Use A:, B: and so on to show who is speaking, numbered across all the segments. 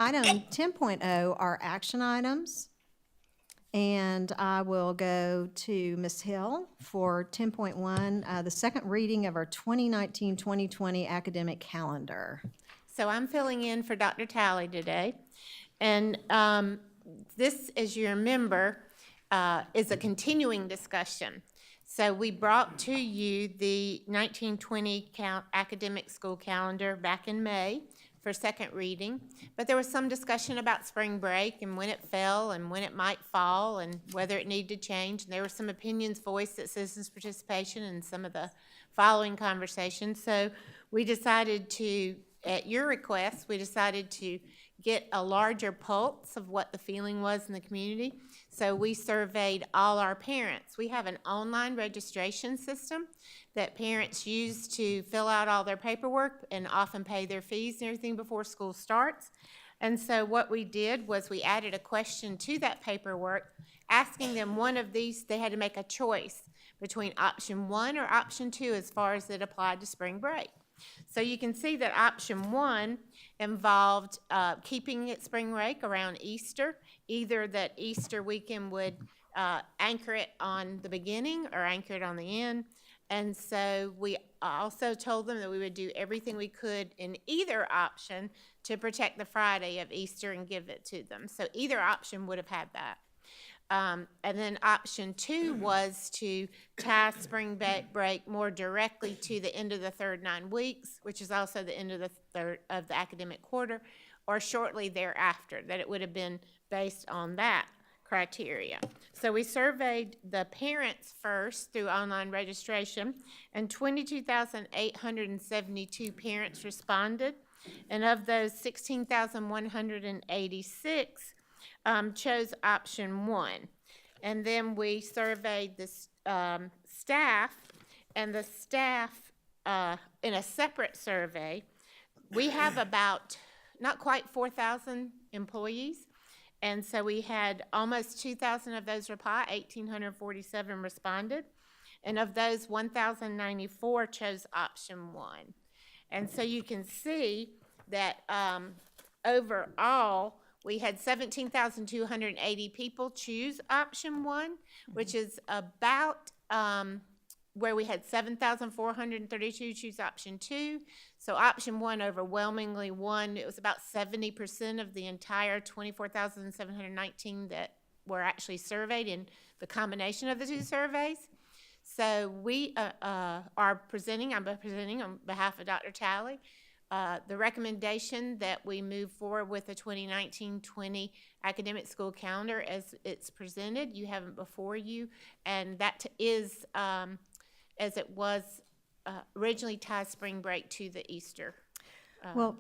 A: Item 10.0 are action items. And I will go to Ms. Hill for 10.1, the second reading of our 2019-2020 academic calendar.
B: So I'm filling in for Dr. Talley today. And this, as you remember, is a continuing discussion. So we brought to you the 1920 academic school calendar back in May for second reading, but there was some discussion about spring break and when it fell and when it might fall and whether it needed to change. And there were some opinions voiced at citizens' participation in some of the following conversations. So we decided to, at your request, we decided to get a larger pulse of what the feeling was in the community. So we surveyed all our parents. We have an online registration system that parents use to fill out all their paperwork and often pay their fees and everything before school starts. And so what we did was we added a question to that paperwork asking them one of these. They had to make a choice between option 1 or option 2 as far as it applied to spring break. So you can see that option 1 involved keeping it spring break around Easter, either that Easter weekend would anchor it on the beginning or anchor it on the end. And so we also told them that we would do everything we could in either option to protect the Friday of Easter and give it to them. So either option would have had that. And then option 2 was to tie spring break more directly to the end of the third 9 weeks, which is also the end of the third of the academic quarter, or shortly thereafter, that it would have been based on that criteria. So we surveyed the parents first through online registration, and 22,872 parents responded, and of those 16,186 chose option 1. And then we surveyed the staff, and the staff in a separate survey, we have about not quite 4,000 employees, and so we had almost 2,000 of those reply. 1,847 responded, and of those 1,094 chose option 1. And so you can see that overall we had 17,280 people choose option 1, which is about where we had 7,432 choose option 2. So option 1 overwhelmingly won. It was about 70% of the entire 24,719 that were actually surveyed in the combination of the 2 surveys. So we I'm presenting on behalf of Dr. Talley, the recommendation that we move forward with the 2019-20 academic school calendar as it's presented. You have it before you, and that is, as it was originally, ties spring break to the Easter.
A: Well,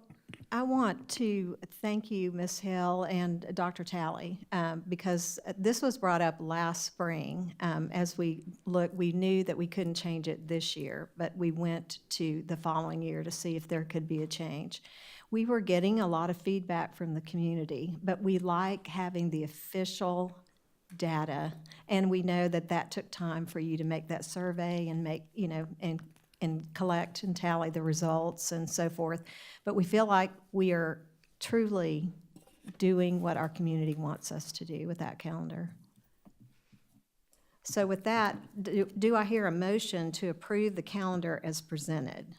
A: I want to thank you, Ms. Hill and Dr. Talley, because this was brought up last spring. As we knew that we couldn't change it this year, but we went to the following year to see if there could be a change. We were getting a lot of feedback from the community, but we like having the official data, and we know that that took time for you to make that survey and make, and collect and tally the results and so forth. But we feel like we are truly doing what our community wants us to do with that calendar. So with that, do I hear a motion to approve the calendar as presented?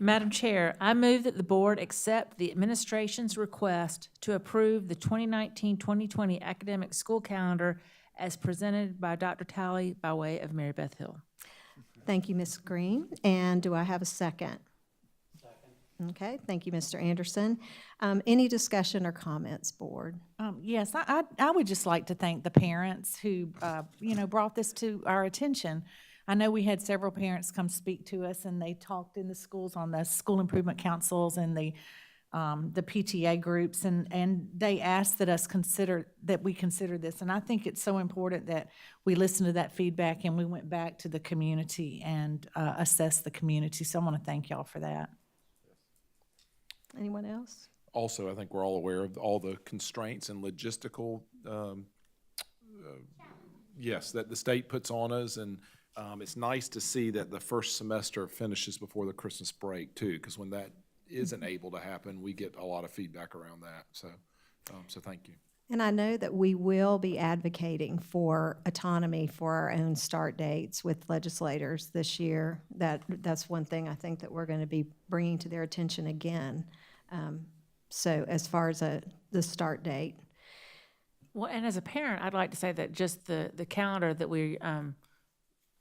C: Madam Chair, I move that the board accept the administration's request to approve the 2019-2020 academic school calendar as presented by Dr. Talley by way of Mary Beth Hill.
A: Thank you, Ms. Green. And do I have a second? Second. Okay, thank you, Mr. Anderson. Any discussion or comments, board?
D: Yes, I would just like to thank the parents who, brought this to our attention. I know we had several parents come speak to us, and they talked in the schools on the school improvement councils and the PTA groups, and they asked that we consider this. And I think it's so important that we listen to that feedback, and we went back to the community and assessed the community. So I want to thank y'all for that.
A: Anyone else?
E: Also, I think we're all aware of all the constraints and logistical, yes, that the state puts on us, and it's nice to see that the first semester finishes before the Christmas break too, because when that isn't able to happen, we get a lot of feedback around that. So, so thank you.
A: And I know that we will be advocating for autonomy for our own start dates with legislators this year. That's one thing I think that we're going to be bringing to their attention again. So as far as the start date.
C: Well, and as a parent, I'd like to say that just the calendar that we,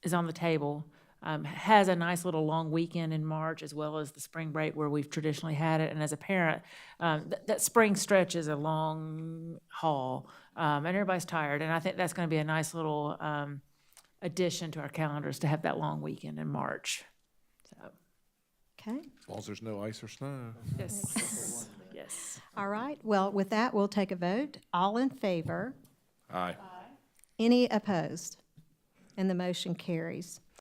C: is on the table, has a nice little long weekend in March as well as the spring break where we've traditionally had it. And as a parent, that spring stretch is a long haul, and everybody's tired. And I think that's going to be a nice little addition to our calendars to have that long weekend in March. So,
A: Okay.
E: As long as there's no ice or snow.
C: yes, yes.
A: All right. Well, with that, we'll take a vote. All in favor?
E: Aye.
A: Any opposed? And the motion carries.